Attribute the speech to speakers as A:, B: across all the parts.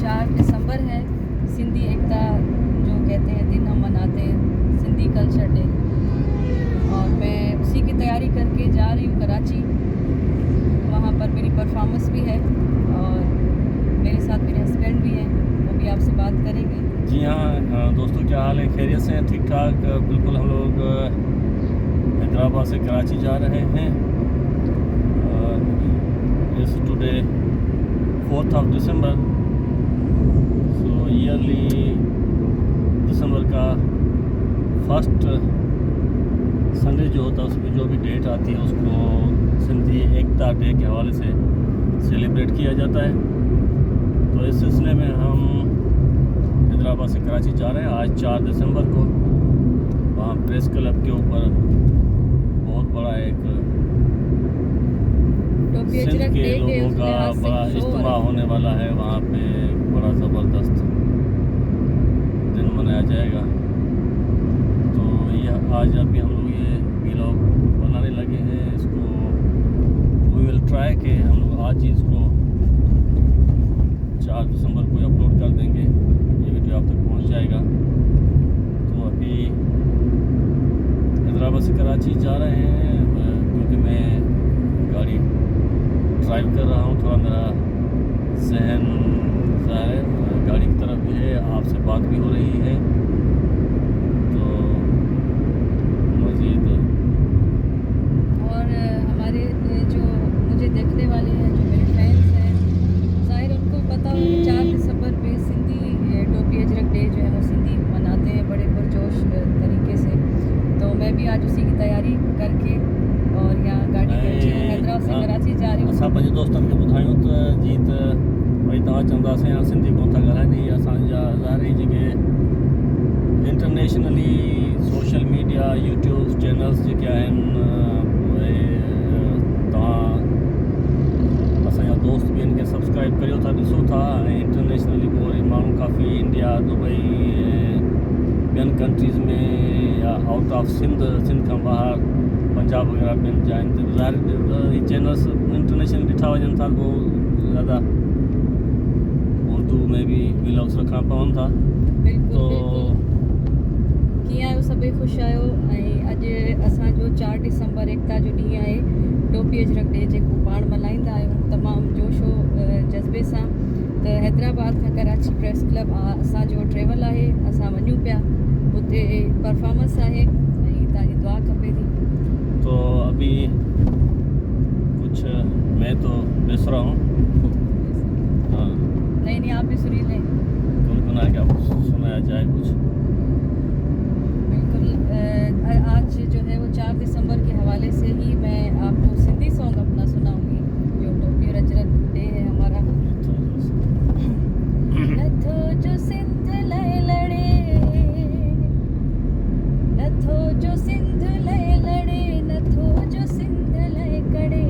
A: 4 दिसंबर है, सिंधी एकता जो कहते हैं दिन हम मनाते हैं, सिंधी कल्चर डे। और मैं उसी की तैयारी करके जा रही हूँ कराची। वहाँ पर मेरी परफॉर्मेंस भी है और मेरे साथ मेरे हस्बैंड भी हैं, वो भी आपसे बात करेंगे।
B: जी हाँ दोस्तों, क्या हाल है? खैरियत से हैं? ठीक ठाक। बिल्कुल हम लोग हैदराबाद से कराची जा रहे हैं। इस today 4th of December, so early December का फर्स्ट संडे जो होता है उसमें जो भी डेट आती है उसको सिंधी एकता डे के हवाले से सेलिब्रेट किया जाता है। तो इस सिलसिले में हम हैदराबाद से कराची जा रहे हैं आज 4 दिसंबर को। वहाँ प्रेस क्लब के ऊपर बहुत बड़ा एक सिंध के लोगों का बड़ा इज्तिमा होने वाला है। वहाँ पे बड़ा ज़बरदस्त दिन मनाया जाएगा। तो यह आज अभी हम लोग ये व्लॉग बनाने लगे हैं। इसको वी विल ट्राई कि हम लोग आज ही इसको 4 दिसंबर को अपलोड कर देंगे, ये वीडियो आप तक पहुंच जाएगा। तो अभी हैदराबाद से कराची जा रहे हैं क्योंकि मैं गाड़ी ड्राइव कर रहा हूँ। थोड़ा मेरा जहन गाड़ी की तरफ भी है, आपसे बात भी हो रही है। तो मज़ीद
A: और हमारे जो मुझे देखने वाले हैं, जो मेरे फैंस हैं, ज़ाहिर उनको पता हो कि 4 दिसंबर पे सिंधी टोपी अजरक डे जो है वो सिंधी मनाते हैं बड़े पुरजोश तरीके से। तो मैं भी आज उसी की तैयारी करके और यहाँ गाड़ी करके हैदराबाद से कराची जा रही हूँ।
B: असां पंहिंजे दोस्तनि खे ॿुधायूं त जी त भई तव्हां चवंदासीं या सिंधी कोन था ॻाल्हाइनि। हीअ असांजा ज़ाहिर जेके internationally social media YouTube channels जेके आहिनि उहे तव्हां असांजा दोस्त बि इनखे सब्सक्राइब करियो था, ॾिसो था। ऐं इंटरनेशनली बि वरी माण्हू काफ़ी इंडिया दुबई ॿियनि कंट्रीज़ में या आउट ऑफ सिंध खां ॿाहिरि पंजाब वग़ैरह ॿियनि जाइनि ते ज़ाहिर ही चैनल्स इंटरनेशनल ॾिठा वञनि था। पोइ ज़्यादा उर्दू में भी व्लॉग्स रखणा पवनि था।
A: बिल्कुलु कीअं आहियो? सभई ख़ुशि आहियो? ऐं अॼु असांजो 4 दिसंबर एकता जो ॾींहुं आहे, टोपी अजरक डे जेको पाण मल्हाईंदा आहियूं तमामु जोशो जज़्बे सां। त हैदराबाद खां कराची प्रेस क्लब असांजो ट्रेवल आहे, असां वञूं पिया। हुते परफॉर्मेंस आहे ऐं तव्हांजी दुआ खपे थी।
B: तो अभी कुछ मैं तो बेसुरा हूँ। हाँ
A: नहीं आप भी सुरीले हैं।
B: गुनगुना क्या सुनाया जाए कुछ।
A: बिल्कुल आज जो है वो 4 दिसंबर के हवाले से ही मैं आपको सिंधी सॉन्ग अपना सुनाऊंगी जो टोपी अजरक डे है हमारा। नथो जो सिंध लय लड़े, नथो जो सिंध लय लड़े, नथो जो सिंध लय कड़े,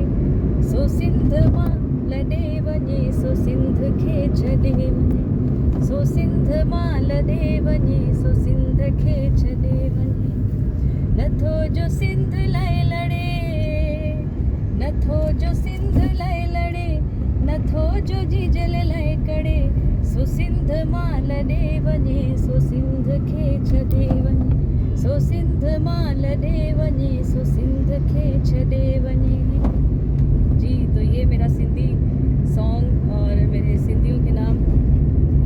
A: सो सिंध मां लॾे वञे, सो सिंध खे छॾे वञे, सो सिंध मां लॾे वञे, सो सिंध खे छॾे वञे। नथो जो सिंध लय लड़े, नथो जो सिंध लय लड़े, नथो जो जीजल लय कड़े, सो सिंध मां लॾे वञे, सो सिंध खे छॾे वञे, सो सिंध मां लॾे वञे, सो सिंध खे छॾे वञे। जी तो ये मेरा सिंधी सॉन्ग और मेरे सिंधियों के नाम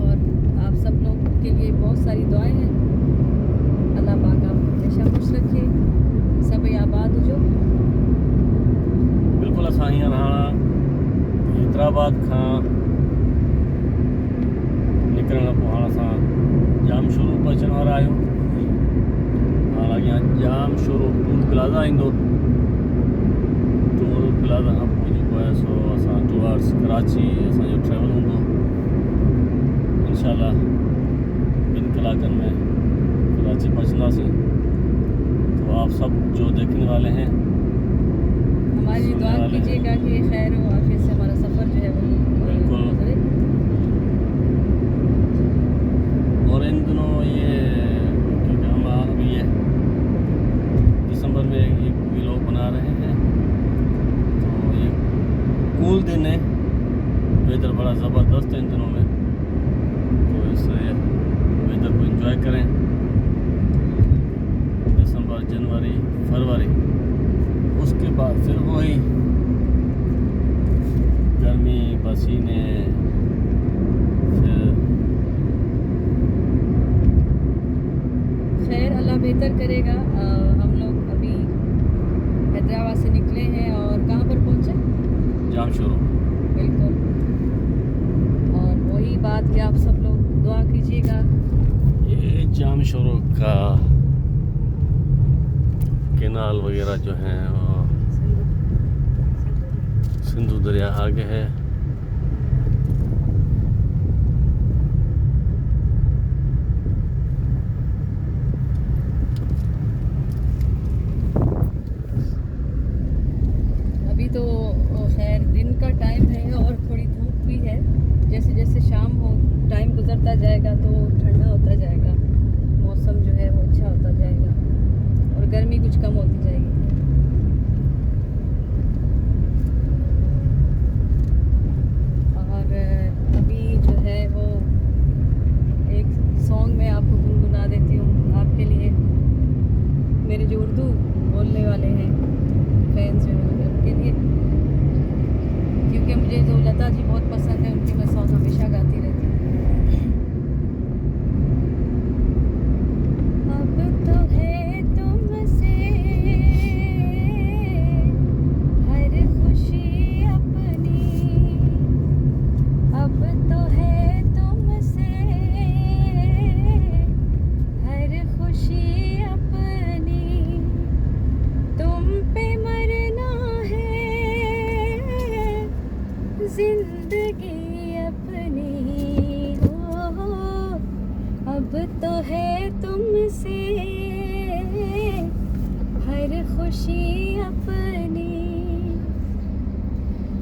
A: और आप सब लोग के लिए बहुत सारी दुआएं हैं। अल्लाह पाक आप हमेशा खुश रखे, सभई आबाद हुजो।
B: बिल्कुल असां हींअर हैदराबाद खां निकिरण पोइ हाणे असां जाम शोरूम पहुचण वारा आहियूं। हालांकि यहाँ जाम शोरूम टूल प्लाज़ा ईंदो, टूल प्लाज़ा खां पोइ जेको आहे सो असां टुवर्ड्स कराची असांजो ट्रेवल हूंदो। इंशाल्लाह 2 कलाकनि में कराची पहुँचंदासीं। तो आप सब जो देखने वाले हैं
A: हमारी दुआ कीजिएगा कि खैर व आफियत से हमारा सफ़र जो है वो
B: बिल्कुल।
A: गुजरे।
B: और इन दिनों ये क्योंकि हम अभी ये दिसंबर में एक व्लॉग बना रहे हैं, तो ये कूल दिन है, वेदर बड़ा ज़बरदस्त है इन दिनों में। तो इस वेदर को एंजॉय करें। दिसंबर, जनवरी, फरवरी, उसके बाद फिर वही गर्मी, पसीने, फिर
A: खैर अल्लाह बेहतर करेगा। हम लोग अभी हैदराबाद से निकले हैं और कहाँ पर पहुँचे?
B: जाम शुरू।
A: बिल्कुल। और वही बात कि आप सब लोग दुआ कीजिएगा।
B: ये जाम शुरू का केनाल वगैरह जो हैं वो सिंधु दरिया आगे है।
A: अभी तो खैर दिन का टाइम है और थोड़ी धूप भी है। जैसे जैसे शाम हो टाइम गुजरता जाएगा तो ठंडा होता जाएगा, मौसम जो है वो अच्छा होता जाएगा और गर्मी कुछ कम होती जाएगी। और अभी जो है वो एक सॉन्ग मैं आपको गुनगुना देती हूँ आपके लिए। मेरे जो उर्दू बोलने वाले हैं फैंस जो हैं उनके लिए, क्योंकि मुझे जो लता जी बहुत पसंद है, उनके मैं सॉन्ग हमेशा गाती रहती हूँ। अब तो है तुमसे हर खुशी अपनी, अब तो है तुमसे हर खुशी अपनी, तुम पे मरना है जिंदगी अपनी हो। अब तो है तुमसे हर खुशी अपनी,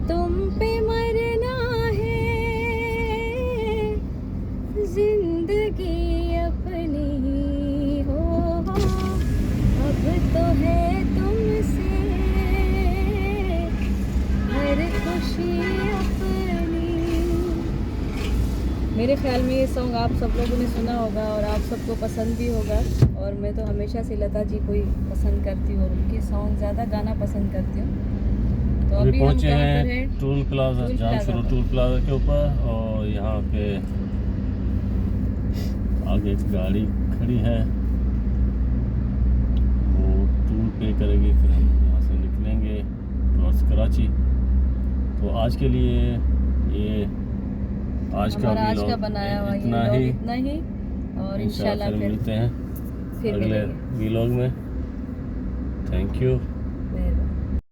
A: तुम पे मरना है जिंदगी अपनी हो। अब तो है तुमसे हर खुशी अपनी। मेरे ख्याल में ये सॉन्ग आप सब लोगों ने सुना होगा और आप सबको पसंद भी होगा। और मैं तो हमेशा से लता जी को ही पसंद करती हूँ और उनके सॉन्ग ज़्यादा गाना पसंद करती हूँ। तो अभी हम
B: पहुंचे
A: कहाँ पर
B: हैं
A: हैं?
B: टूल प्लाजा,
A: टूल
B: जाम
A: प्लाजा
B: शुरू
A: पर।
B: टूल प्लाजा के ऊपर। और यहाँ पे आगे एक गाड़ी खड़ी है, वो टूल पे करेगी, फिर हम यहाँ से निकलेंगे टुवर्ड्स कराची। तो आज के लिए ये आज का
A: हमारा आज का
B: व्लॉग
A: बनाया हुआ
B: इतना
A: ये
B: ही।
A: व्लॉग इतना ही, और इंशाल्लाह
B: फिर
A: फिर
B: मिलते हैं
A: फिर
B: अगले
A: मिलेंगे।
B: व्लॉग में। Thank you.
A: मेहरबानी।